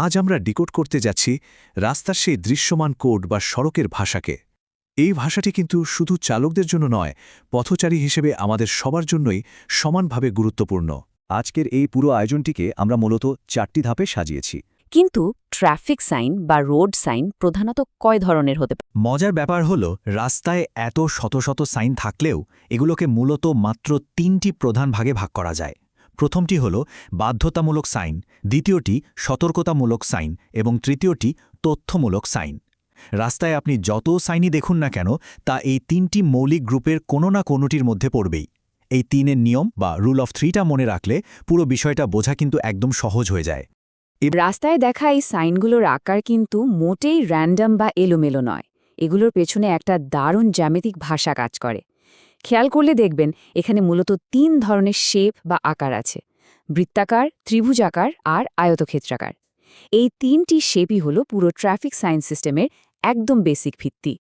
আজ আমরা ডিকোড করতে যাচ্ছি রাস্তার সেই দৃশ্যমান কোড বা সড়কের ভাষাকে। এই ভাষাটি কিন্তু শুধু চালকদের জন্য নয়, পথচারী হিসেবে আমাদের সবার জন্যই সমানভাবে গুরুত্বপূর্ণ। আজকের এই পুরো আয়োজনটিকে আমরা মূলত 4টি ধাপে সাজিয়েছি। কিন্তু ট্রাফিক সাইন বা রোড সাইন প্রধানত কয় ধরনের হতে পারে? মজার ব্যাপার হল, রাস্তায় এত শত শত সাইন থাকলেও এগুলোকে মূলত মাত্র 3টি প্রধান ভাগে ভাগ করা যায়। প্রথমটি হল বাধ্যতামূলক সাইন, দ্বিতীয়টি সতর্কতামূলক সাইন এবং তৃতীয়টি তথ্যমূলক সাইন। রাস্তায় আপনি যত সাইনই দেখুন না কেন, তা এই 3টি মৌলিক গ্রুপের কোনো না কোনোটির মধ্যে পড়বেই। এই 3-এর নিয়ম বা রুল অফ 3টা মনে রাখলে পুরো বিষয়টা বোঝা কিন্তু একদম সহজ হয়ে যায়। রাস্তায় দেখা এই সাইনগুলোর আকার কিন্তু মোটেই র্যান্ডম বা এলোমেলো নয়। এগুলোর পেছনে একটা দারুণ জ্যামিতিক ভাষা কাজ করে। খেয়াল করলে দেখবেন এখানে মূলত 3 ধরনের শেপ বা আকার আছে: বৃত্তাকার, ত্রিভুজাকার আর আয়তক্ষেত্রাকার। এই 3টি শেপই হলো পুরো ট্রাফিক সাইন সিস্টেমের একদম বেসিক ভিত্তি।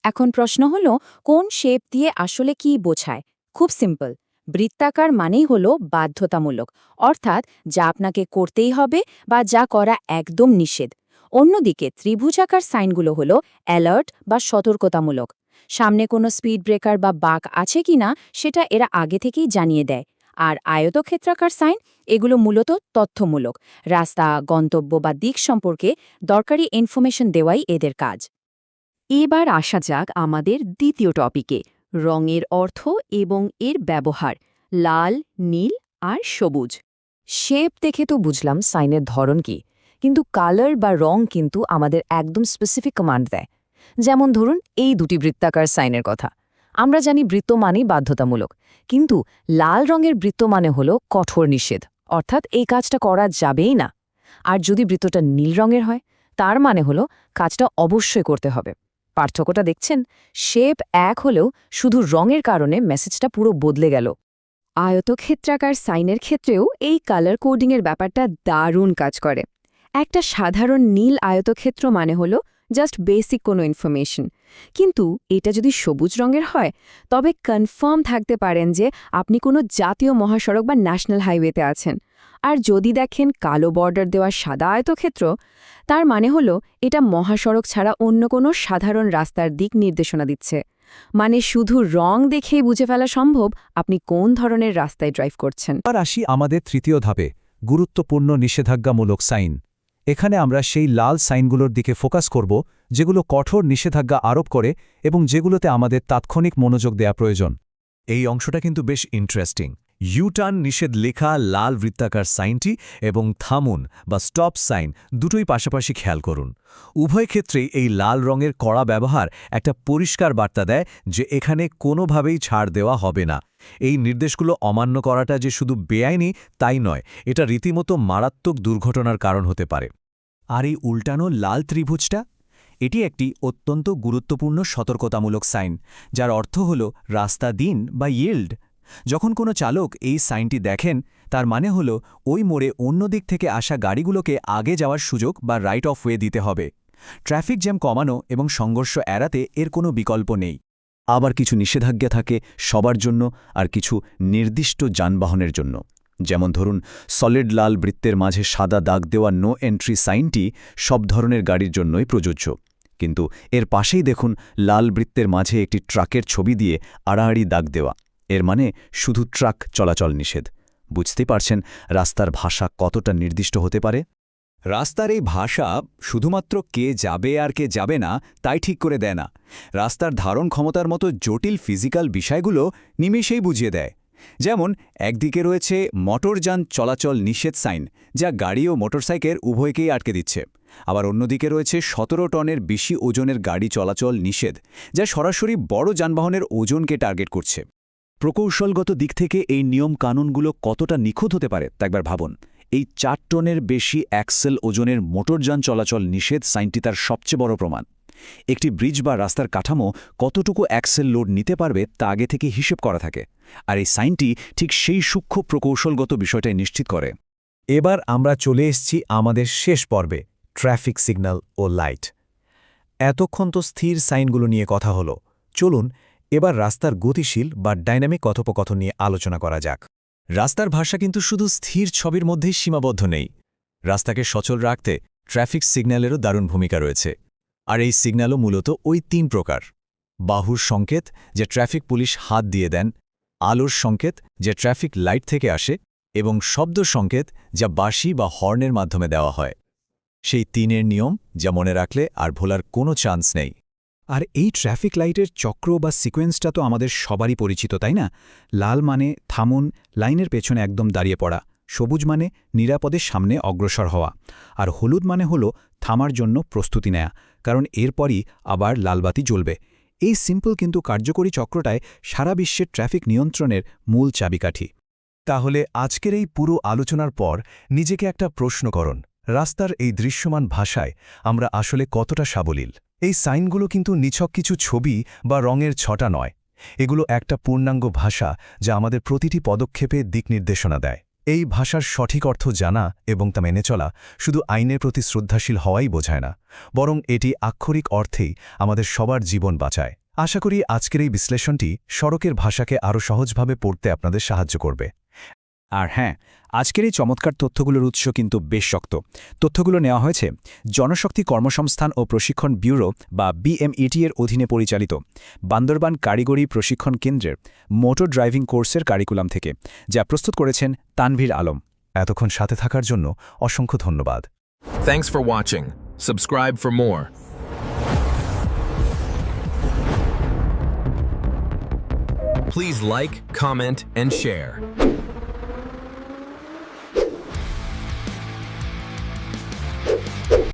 এখন প্রশ্ন হলো, কোন শেপ দিয়ে আসলে কি বোঝায়? খুব সিম্পল। বৃত্তাকার মানেই হলো বাধ্যতামূলক, অর্থাৎ যা আপনাকে করতেই হবে বা যা করা একদম নিষেধ। অন্যদিকে ত্রিভুজাকার সাইনগুলো হলো অ্যালার্ট বা সতর্কতামূলক। সামনে কোনো স্পিড ব্রেকার বা বাঁক আছে কিনা সেটা এরা আগে থেকেই জানিয়ে দেয়। আর আয়তক্ষেত্রাকার সাইন, এগুলো মূলত তথ্যমূলক। রাস্তা, গন্তব্য বা দিক সম্পর্কে দরকারি ইনফরমেশন দেওয়াই এদের কাজ। এবার আসা যাক আমাদের দ্বিতীয় টপিকে, রঙের অর্থ এবং এর ব্যবহার। লাল, নীল আর সবুজ। শেপ দেখে তো বুঝলাম সাইনের ধরন কি, কিন্তু কালার বা রং কিন্তু আমাদের একদম স্পেসিফিক কমান্ড দেয়। যেমন ধরুন এই দুটি বৃত্তাকার সাইনের কথা। আমরা জানি বৃত্ত মানেই বাধ্যতামূলক, কিন্তু লাল রঙের বৃত্ত মানে হলো কঠোর নিষেধ, অর্থাৎ এই কাজটা করা যাবেই না। আর যদি বৃত্তটা নীল রঙের হয়, তার মানে হলো কাজটা অবশ্যই করতে হবে। পার্থক্যটা দেখছেন? শেপ এক হলেও শুধু রঙের কারণে মেসেজটা পুরো বদলে গেল। আয়তক্ষেত্রাকার সাইনের ক্ষেত্রেও এই কালার কোডিংয়ের ব্যাপারটা দারুণ কাজ করে। একটা সাধারণ নীল আয়তক্ষেত্র মানে হলো জাস্ট বেসিক কোনো ইনফরমেশন, কিন্তু এটা যদি সবুজ রঙের হয় তবে কনফার্ম থাকতে পারেন যে আপনি কোনো জাতীয় মহাসড়ক বা ন্যাশনাল হাইওয়েতে আছেন। আর যদি দেখেন কালো বর্ডার দেওয়া সাদা আয়তক্ষেত্র, তার মানে হলো এটা মহাসড়ক ছাড়া অন্য কোনো সাধারণ রাস্তার দিক নির্দেশনা দিচ্ছে। মানে শুধু রং দেখেই বুঝে ফেলা সম্ভব আপনি কোন ধরনের রাস্তায় ড্রাইভ করছেন। আর আসি আমাদের তৃতীয় ধাপে, গুরুত্বপূর্ণ নিষেধাজ্ঞামূলক সাইন। এখানে আমরা সেই লাল সাইনগুলোর দিকে ফোকাস করব যেগুলো কঠোর নিষেধাজ্ঞা আরোপ করে এবং যেগুলোতে আমাদের তাৎক্ষণিক মনোযোগ দেয়া প্রয়োজন। এই অংশটা কিন্তু বেশ ইন্টারেস্টিং। ইউটার্ন নিষেধ লেখা লাল বৃত্তাকার সাইনটি এবং থামুন বা স্টপ সাইন দুটোই পাশাপাশি খেয়াল করুন। উভয় ক্ষেত্রেই এই লাল রঙের কড়া ব্যবহার একটা পরিষ্কার বার্তা দেয় যে এখানে কোনোভাবেই ছাড় দেওয়া হবে না। এই নির্দেশগুলো অমান্য করাটা যে শুধু বেআইনি তাই নয়, এটা রীতিমতো মারাত্মক দুর্ঘটনার কারণ হতে পারে। আর এই উল্টানো লাল ত্রিভুজটা, এটি একটি অত্যন্ত গুরুত্বপূর্ণ সতর্কতামূলক সাইন, যার অর্থ হল রাস্তা দিন বা ইল্ড। যখন কোনো চালক এই সাইনটি দেখেন, তার মানে হল ওই মোড়ে অন্য দিক থেকে আসা গাড়িগুলোকে আগে যাওয়ার সুযোগ বা রাইট অফ ওয়ে দিতে হবে। ট্রাফিক জ্যাম কমানো এবং সংঘর্ষ এড়াতে এর কোনো বিকল্প নেই। আবার কিছু নিষেধাজ্ঞা থাকে সবার জন্য আর কিছু নির্দিষ্ট যানবাহনের জন্য। যেমন ধরুন, সলিড লাল বৃত্তের মাঝে সাদা দাগ দেওয়া নো এন্ট্রি সাইনটি সব ধরনের গাড়ির জন্যই প্রযোজ্য। কিন্তু এর পাশেই দেখুন লাল বৃত্তের মাঝে একটি ট্রাকের ছবি দিয়ে আড়াআড়ি দাগ দেওয়া, এর মানে শুধু ট্রাক চলাচল নিষেধ। বুঝতে পারছেন রাস্তার ভাষা কতটা নির্দিষ্ট হতে পারে? রাস্তার এই ভাষা শুধুমাত্র কে যাবে আর কে যাবে না তাই ঠিক করে দেয় না, রাস্তার ধারণ ক্ষমতার মতো জটিল ফিজিক্যাল বিষয়গুলো নিমেষেই বুঝিয়ে দেয়। যেমন একদিকে রয়েছে মোটরযান চলাচল নিষেধ সাইন, যা গাড়ি ও মোটরসাইকেল উভয়কেই আটকে দিচ্ছে। আবার অন্যদিকে রয়েছে 17 টনের বেশি ওজনের গাড়ি চলাচল নিষেধ, যা সরাসরি বড় যানবাহনের ওজনকে টার্গেট করছে। প্রকৌশলগত দিক থেকে এই নিয়ম কানুনগুলো কতটা নিখুঁত হতে পারে তা একবার ভাবুন। এই 4 টনের বেশি অ্যাক্সেল ওজনের মোটরযান চলাচল নিষেধ সাইনটি তার সবচেয়ে বড় প্রমাণ। একটি ব্রিজ বা রাস্তার কাঠামো কতটুকু অ্যাক্সেল লোড নিতে পারবে তা আগে থেকে হিসেব করা থাকে, আর এই সাইনটি ঠিক সেই সূক্ষ্ম প্রকৌশলগত বিষয়টাই নিশ্চিত করে। এবার আমরা চলে এসেছি আমাদের শেষ পর্বে, ট্রাফিক সিগন্যাল ও লাইট। এতক্ষণ তো স্থির সাইনগুলো নিয়ে কথা হলো, চলুন এবার রাস্তার গতিশীল বা ডাইনামিক কথোপকথন নিয়ে আলোচনা করা যাক। রাস্তার ভাষা কিন্তু শুধু স্থির ছবির মধ্যেই সীমাবদ্ধ নেই। রাস্তাকে সচল রাখতে ট্রাফিক সিগন্যালেরও দারুণ ভূমিকা রয়েছে। আর এই সিগন্যালও মূলত ওই ৩ প্রকার: বাহুর সংকেত, যে ট্রাফিক পুলিশ হাত দিয়ে দেন; আলোর সংকেত, যে ট্রাফিক লাইট থেকে আসে; এবং শব্দ সংকেত, যা বাঁশি বা হর্নের মাধ্যমে দেওয়া হয়। সেই ৩-এর নিয়ম, যা মনে রাখলে আর ভোলার কোনো চান্স নেই। আর এই ট্রাফিক লাইটের চক্র বা সিকোয়েন্সটা তো আমাদের সবারই পরিচিত, তাই না? লাল মানে থামুন, লাইনের পেছনে একদম দাঁড়িয়ে পড়া; সবুজ মানে নিরাপদে সামনে অগ্রসর হওয়া; আর হলুদ মানে হলো থামার জন্য প্রস্তুতি নেয়া, কারণ এরপরই আবার লালবাতি জ্বলবে। এই সিম্পল কিন্তু কার্যকরী চক্রটায় সারা বিশ্বের ট্রাফিক নিয়ন্ত্রণের মূল চাবিকাঠি। তাহলে আজকের এই পুরো আলোচনার পর নিজেকে একটা প্রশ্ন করুন, রাস্তার এই দৃশ্যমান ভাষায় আমরা আসলে কতটা সাবলীল? এই সাইনগুলো কিন্তু নিছক কিছু ছবি বা রঙের ছটা নয়, এগুলো একটা পূর্ণাঙ্গ ভাষা যা আমাদের প্রতিটি পদক্ষেপে দিক নির্দেশনা দেয়। এই ভাষার সঠিক অর্থ জানা এবং তা মেনে চলা শুধু আইনের প্রতি শ্রদ্ধাশীল হওয়াই বোঝায় না, বরং এটি আক্ষরিক অর্থেই আমাদের সবার জীবন বাঁচায়। আশা করি আজকের এই বিশ্লেষণটি সড়কের ভাষাকে আরও সহজভাবে পড়তে আপনাদের সাহায্য করবে। আর হ্যাঁ, আজকের এই চমৎকার তথ্যগুলোর উৎস কিন্তু বেশ শক্ত। তথ্যগুলো নেওয়া হয়েছে জনশক্তি কর্মসংস্থান ও প্রশিক্ষণ ব্যুরো বা BMET এর অধীনে পরিচালিত বান্দরবান কারিগরি প্রশিক্ষণ কেন্দ্রের মোটর ড্রাইভিং কোর্সের কারিকুলাম থেকে, যা প্রস্তুত করেছেন তানভীর আলম। এতক্ষণ সাথে থাকার জন্য অসংখ্য ধন্যবাদ। Thanks for watching. Subscribe for more. Please like, comment, and share.